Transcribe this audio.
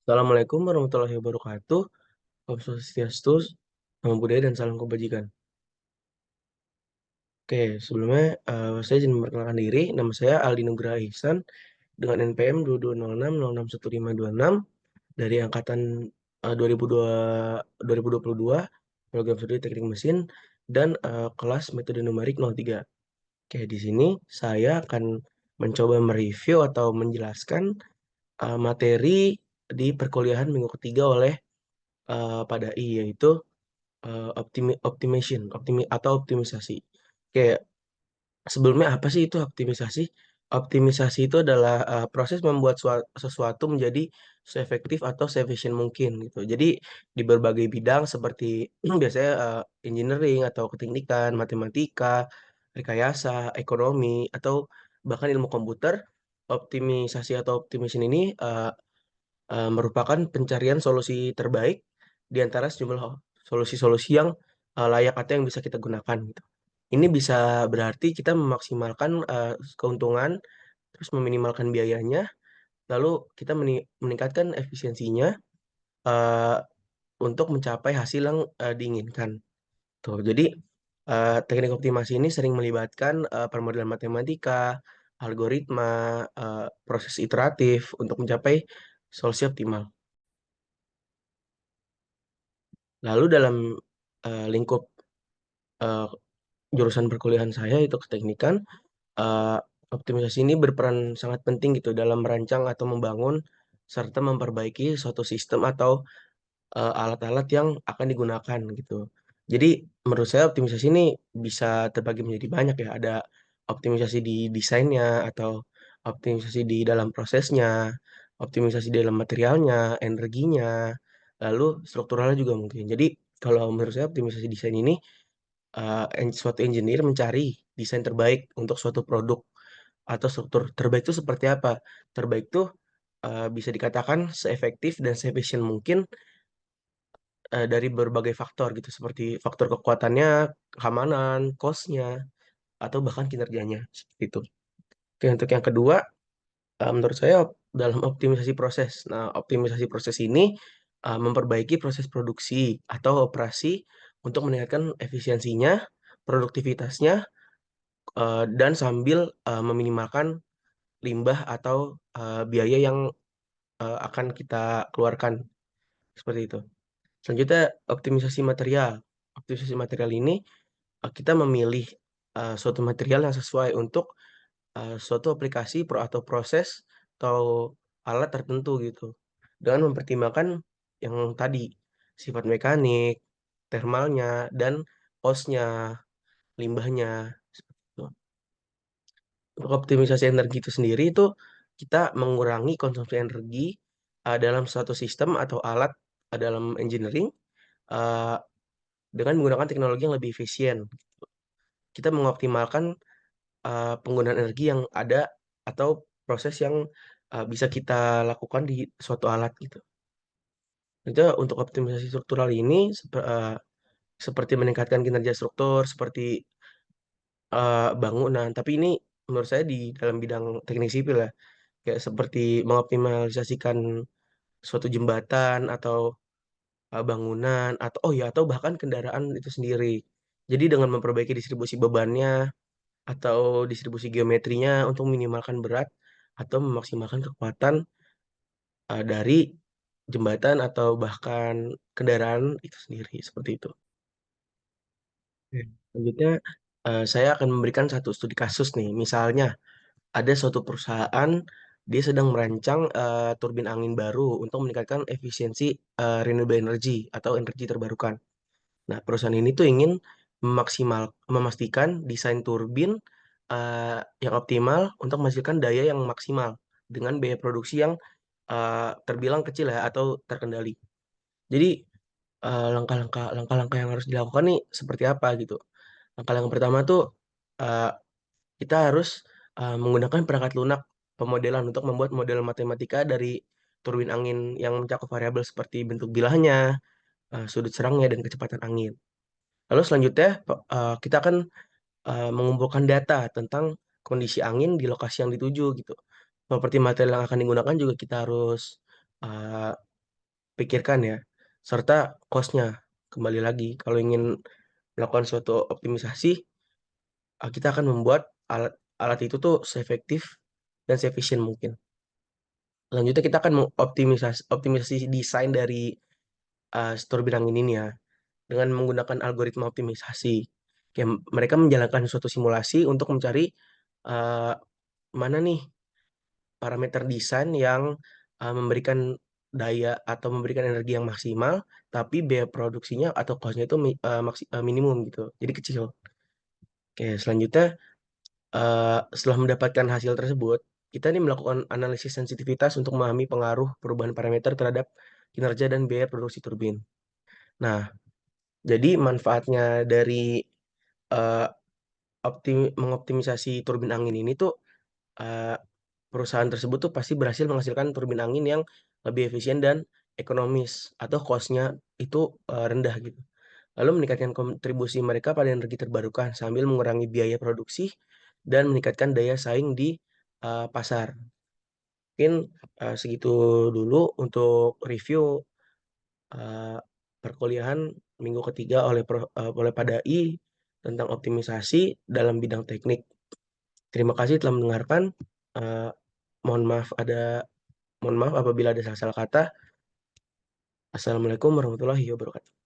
Assalamualaikum warahmatullahi wabarakatuh. Om Swastiastu, Namo Buddhaya dan salam kebajikan. Oke, sebelumnya saya izin memperkenalkan diri. Nama saya Aldi Nugraha Ihsan dengan NPM 2206061526 dari angkatan 2022 program studi Teknik Mesin dan kelas metode numerik 03. Oke, di sini saya akan mencoba mereview atau menjelaskan materi di perkuliahan minggu ketiga oleh PADAI, yaitu atau optimisasi. Kayak sebelumnya apa sih itu optimisasi? Optimisasi itu adalah proses membuat sesuatu menjadi seefektif atau seefisien mungkin gitu. Jadi di berbagai bidang seperti biasanya engineering atau keteknikan, matematika, rekayasa, ekonomi atau bahkan ilmu komputer, optimisasi atau optimization ini merupakan pencarian solusi terbaik di antara sejumlah solusi-solusi yang layak atau yang bisa kita gunakan gitu. Ini bisa berarti kita memaksimalkan keuntungan, terus meminimalkan biayanya, lalu kita meningkatkan efisiensinya eh, untuk mencapai hasil yang diinginkan. Tuh, jadi teknik optimasi ini sering melibatkan permodelan matematika, algoritma, proses iteratif untuk mencapai solusi optimal. Lalu dalam lingkup eh, jurusan perkuliahan saya itu keteknikan, eh, optimisasi ini berperan sangat penting gitu dalam merancang atau membangun serta memperbaiki suatu sistem atau alat-alat yang akan digunakan gitu. Jadi menurut saya optimisasi ini bisa terbagi menjadi banyak ya. Ada optimisasi di desainnya atau optimisasi di dalam prosesnya, optimisasi di dalam materialnya, energinya, lalu strukturalnya juga mungkin. Jadi kalau menurut saya optimisasi desain ini suatu engineer mencari desain terbaik untuk suatu produk atau struktur terbaik itu seperti apa? Terbaik itu bisa dikatakan seefektif dan seefisien mungkin dari berbagai faktor gitu, seperti faktor kekuatannya, keamanan, cost-nya, atau bahkan kinerjanya seperti itu. Oke, untuk yang kedua, menurut saya dalam optimisasi proses. Nah, optimisasi proses ini memperbaiki proses produksi atau operasi untuk meningkatkan efisiensinya, produktivitasnya, dan sambil meminimalkan limbah atau biaya yang akan kita keluarkan seperti itu. Selanjutnya, optimisasi material. Optimisasi material ini kita memilih suatu material yang sesuai untuk suatu aplikasi atau proses atau alat tertentu gitu. Dengan mempertimbangkan yang tadi sifat mekanik, thermalnya, dan cost-nya, limbahnya. Seperti itu. Untuk optimisasi energi itu sendiri itu kita mengurangi konsumsi energi dalam suatu sistem atau alat dalam engineering uh, dengan menggunakan teknologi yang lebih efisien. Kita mengoptimalkan penggunaan energi yang ada atau proses yang bisa kita lakukan di suatu alat gitu. Itu untuk optimisasi struktural ini seperti meningkatkan kinerja struktur, seperti bangunan. Tapi ini menurut saya di dalam bidang teknik sipil ya, kayak seperti mengoptimalisasikan suatu jembatan atau bangunan atau atau bahkan kendaraan itu sendiri. Jadi dengan memperbaiki distribusi bebannya atau distribusi geometrinya untuk minimalkan berat atau memaksimalkan kekuatan dari jembatan atau bahkan kendaraan itu sendiri seperti itu. Oke. Selanjutnya saya akan memberikan satu studi kasus nih. Misalnya ada suatu perusahaan dia sedang merancang turbin angin baru untuk meningkatkan efisiensi renewable energy atau energi terbarukan. Nah, perusahaan ini tuh ingin memastikan desain turbin yang optimal untuk menghasilkan daya yang maksimal dengan biaya produksi yang terbilang kecil ya atau terkendali. Jadi langkah-langkah yang harus dilakukan nih seperti apa gitu. Langkah yang pertama tuh eh, kita harus menggunakan perangkat lunak pemodelan untuk membuat model matematika dari turbin angin yang mencakup variabel seperti bentuk bilahnya, sudut serangnya, dan kecepatan angin. Lalu selanjutnya kita akan mengumpulkan data tentang kondisi angin di lokasi yang dituju gitu. Properti material yang akan digunakan juga kita harus pikirkan ya, serta cost-nya. Kembali lagi, kalau ingin melakukan suatu optimisasi, kita akan membuat alat alat itu tuh seefektif dan seefisien mungkin. Selanjutnya kita akan optimisasi desain dari turbin angin ini ya, dengan menggunakan algoritma optimisasi. Kayak mereka menjalankan suatu simulasi untuk mencari uh, mana nih parameter desain yang memberikan daya atau memberikan energi yang maksimal, tapi biaya produksinya atau cost-nya itu minimum gitu, jadi kecil. Oke, selanjutnya setelah mendapatkan hasil tersebut, kita nih melakukan analisis sensitivitas untuk memahami pengaruh perubahan parameter terhadap kinerja dan biaya produksi turbin. Nah, jadi manfaatnya dari eh, mengoptimisasi turbin angin ini tuh eh, perusahaan tersebut tuh pasti berhasil menghasilkan turbin angin yang lebih efisien dan ekonomis atau cost-nya itu rendah gitu. Lalu meningkatkan kontribusi mereka pada energi terbarukan sambil mengurangi biaya produksi dan meningkatkan daya saing di pasar. Mungkin segitu dulu untuk review eh, perkuliahan minggu ketiga oleh Padai tentang optimisasi dalam bidang teknik. Terima kasih telah mendengarkan. Eh, mohon maaf mohon maaf apabila ada salah-salah kata. Assalamualaikum warahmatullahi wabarakatuh.